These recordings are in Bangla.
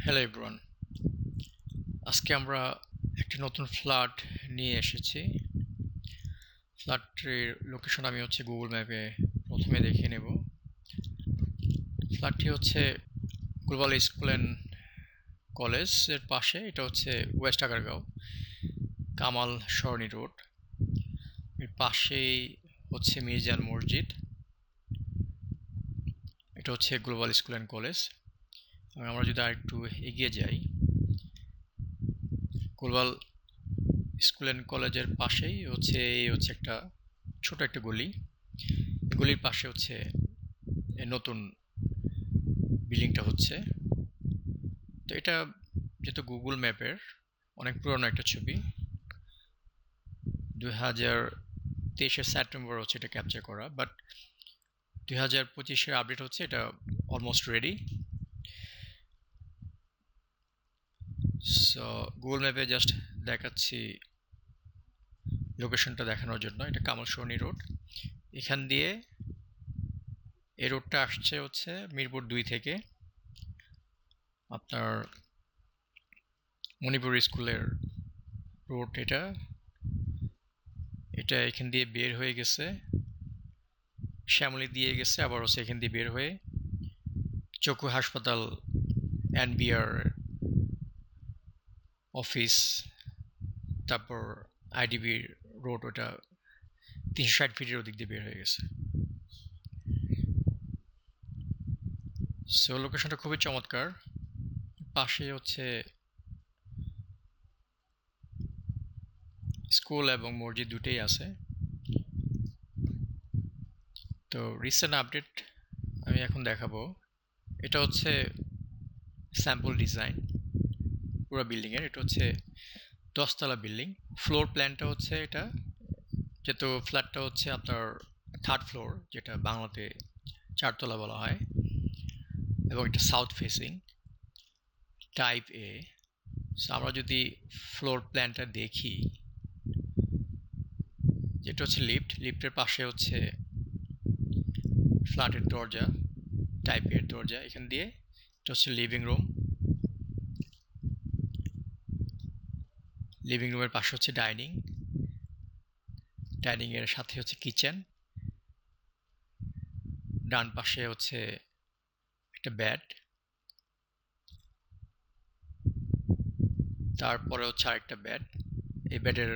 হ্যালো এভরিওয়ান, আজকে আমরা একটি নতুন ফ্ল্যাট নিয়ে এসেছি। ফ্ল্যাটটির লোকেশন আমি গুগল ম্যাপে প্রথমে দেখে নেব। ফ্ল্যাটটি গ্লোবাল স্কুল অ্যান্ড কলেজের পাশে। এটা ওয়েস্ট আগারগাঁও, কামাল সরণি রোড। এর পাশেই মির্জান মসজিদ। এটা গ্লোবাল স্কুল অ্যান্ড কলেজ। আমরা যদি আরেকটু এগিয়ে যাই, গ্লোবাল স্কুল অ্যান্ড কলেজের পাশেই একটা ছোট একটা গলি। গলির পাশে নতুন বিল্ডিংটা হচ্ছে। তো এটা যেহেতু গুগল ম্যাপের অনেক পুরনো একটা ছবি, 2023-এর সেপ্টেম্বর এটা ক্যাপচার করা, বাট 2025-এর আপডেট এটা অলমোস্ট রেডি। সো গুগল ম্যাপে জাস্ট দেখাচ্ছি লোকেশনটা দেখানোর জন্য। এটা কামাল সরণি রোড। এখান দিয়ে এই রোডটা আসছে মিরপুর 2 থেকে আপনার মণিপুর স্কুলের রোড। এটা এখান দিয়ে বের হয়ে গেছে, শ্যামলী দিয়ে গেছে, আবার এখান দিয়ে বের হয়ে চক্ষু হাসপাতাল, এনবিআর অফিস, তারপর আইডিবি রোড, ওটা 360 ফিটের ওদিক দিয়ে বের হয়ে গেছে। সো লোকেশনটা খুবই চমৎকার। পাশে স্কুল এবং মসজিদ দুটোই আছে। তো রিসেন্ট আপডেট আমি এখন দেখাবো। এটা স্যাম্পল ডিজাইন পুরো বিল্ডিংয়ের। এটা 10 তলা বিল্ডিং। ফ্লোর প্ল্যানটা এটা, যেহেতু ফ্ল্যাটটা আপনার 3rd ফ্লোর, যেটা বাংলাতে 4 তলা বলা হয়, এবং এটা সাউথ ফেসিং, টাইপ এ। সো আমরা যদি ফ্লোর প্ল্যানটা দেখি, যেটা লিফটের পাশে ফ্ল্যাটের দরজা, টাইপ এর দরজা। এখান দিয়ে এটা লিভিং রুম। লিভিং রুমের পাশে ডাইনিং, ডাইনিং এর সাথে কিচেন। ডান পাশে একটা বেড, তারপরে আরেকটা বেড। এই বেডের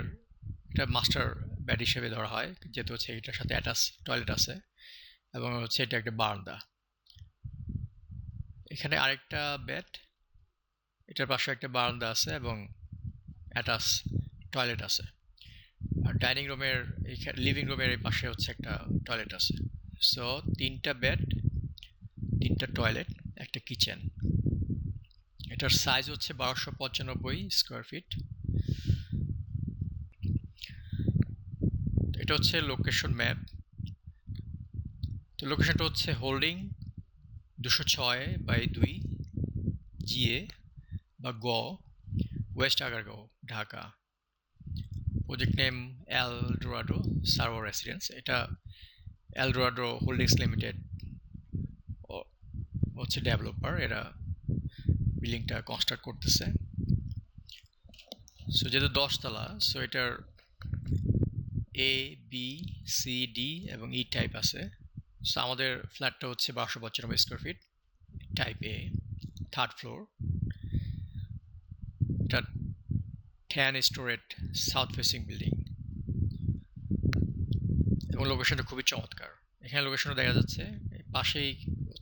এটা মাস্টার বেড হিসেবে ধরা হয়, যেহেতু এটার সাথে অ্যাটাচ টয়লেট আছে, এবং এটা একটা বারান্দা। এখানে আরেকটা বেড, এটার পাশে একটা বারান্দা আছে এবং অ্যাটাচ টয়লেট আছে। আর ডাইনিং রুমের, লিভিং রুমের এই পাশে একটা টয়লেট আছে। সো 3টা বেড, 3টা টয়লেট, একটা কিচেন। এটার সাইজ 1295 স্কোয়ার ফিট। এটা লোকেশন ম্যাপ। তো লোকেশনটা হোল্ডিং 206/2 জিএ বা গ, West Agargaon, Dhaka. Project name Eldorado server residence. এটা এলডোরাডো হোল্ডিংস লিমিটেড ডেভেলপার। এরা বিল্ডিংটা কনস্ট্রাক্ট করতেছে। সো যেহেতু 10 তলা, সো এটার এ, বি, সি, ডি এবং ই টাইপ আছে। সো আমাদের ফ্ল্যাটটা 1295 স্কোয়ার ফিট, টাইপ এ, 3rd ফ্লোর। এটা 10 স্টোরেড সাউথ ফেসিং বিল্ডিং, এবং লোকেশনটা খুবই চমৎকার। এখানে লোকেশনটা দেখা যাচ্ছে পাশেই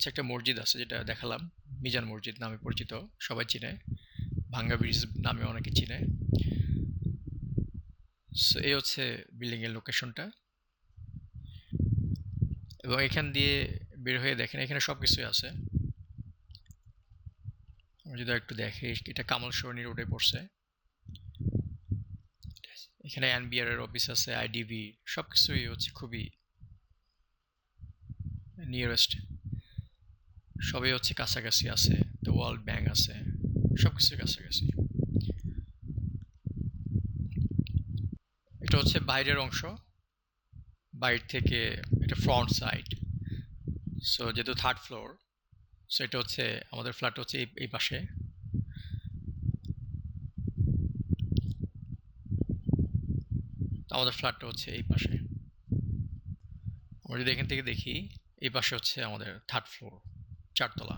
একটা মসজিদ আছে, যেটা দেখালাম, মিজান মসজিদ নামে পরিচিত, সবাই চিনে, ভাঙ্গা ব্রিজ নামে অনেকে চিনে। সো এই বিল্ডিং এর লোকেশনটা। এবং এখান দিয়ে বের হয়ে দেখেন, এখানে সবকিছুই আছে। আমরা যদি একটু দেখি, এটা কামাল সরণি রোডে পড়ছে। এখানে এনবিআর এর অফিস আছে, আইডিবি, সবকিছুই খুবই নিয়ারেস্ট, সবই কাছাকাছি আছে। তো ওয়ার্ল্ড ব্যাংক আছে, সবকিছু কাছাকাছি। এটা বাইরের অংশ, বাইরে থেকে এটা ফ্রন্ট সাইড। সো যেহেতু 3rd ফ্লোর, সো এটা আমাদের ফ্ল্যাট এই পাশে। আমাদের ফ্ল্যাটটা হচ্ছে এই পাশে। আমরা যদি এখান থেকে দেখি, এই পাশে হচ্ছে আমাদের 3rd ফ্লোর, 4 তলা।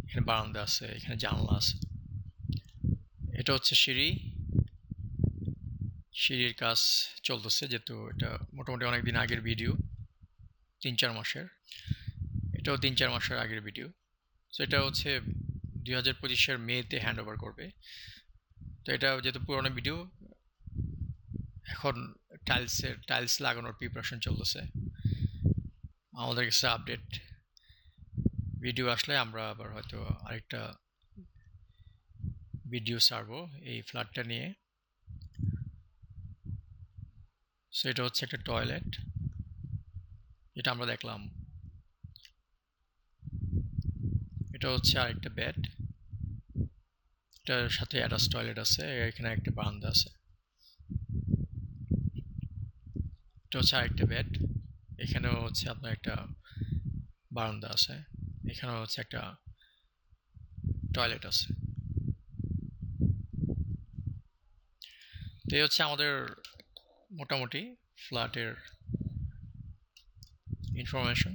এখানে বারান্দা আছে, এখানে জানলা আছে। এটা হচ্ছে সিঁড়ি। সিঁড়ির কাজ চলতেছে, যেহেতু এটা মোটামুটি অনেকদিন আগের ভিডিও, 3-4 মাসের। এটাও 3-4 মাসের আগের ভিডিও। তো এটা হচ্ছে 2025-এর মেতে হ্যান্ড ওভার করবে। তো এটা যেহেতু পুরোনো ভিডিও, এখন টাইলস লাগানোর প্রিপারেশন চলতেছে। আমাদের কাছে আপডেট ভিডিও আসলে আমরা আবার হয়তো আরেকটা ভিডিও ছাড়বো এই ফ্ল্যাটটা নিয়ে। সো এটা হচ্ছে একটা টয়লেট, যেটা আমরা দেখলাম। এটা হচ্ছে আরেকটা বেড, এটার সাথে অ্যাটাচ টয়লেট আছে, এখানে একটা বারান্দা আছে। এটা হচ্ছে আরেকটা বেড, এখানেও হচ্ছে আপনার একটা বারান্দা আছে, এখানেও হচ্ছে একটা টয়লেট আছে। তো এই হচ্ছে আমাদের মোটামুটি ফ্ল্যাটের ইনফরমেশন।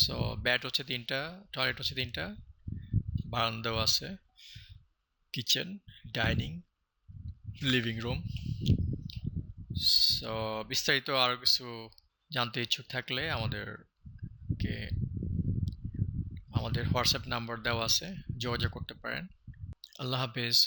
সো বেড হচ্ছে 3টা, টয়লেট হচ্ছে 3টা, বারান্দাও আছে, kitchen, dining, living room. So বিস্তারিত আরও কিছু জানতে ইচ্ছুক থাকলে আমাদের হোয়াটসঅ্যাপ নাম্বার দেওয়া আছে, যোগাযোগ করতে পারেন। আল্লাহ হাফেজ।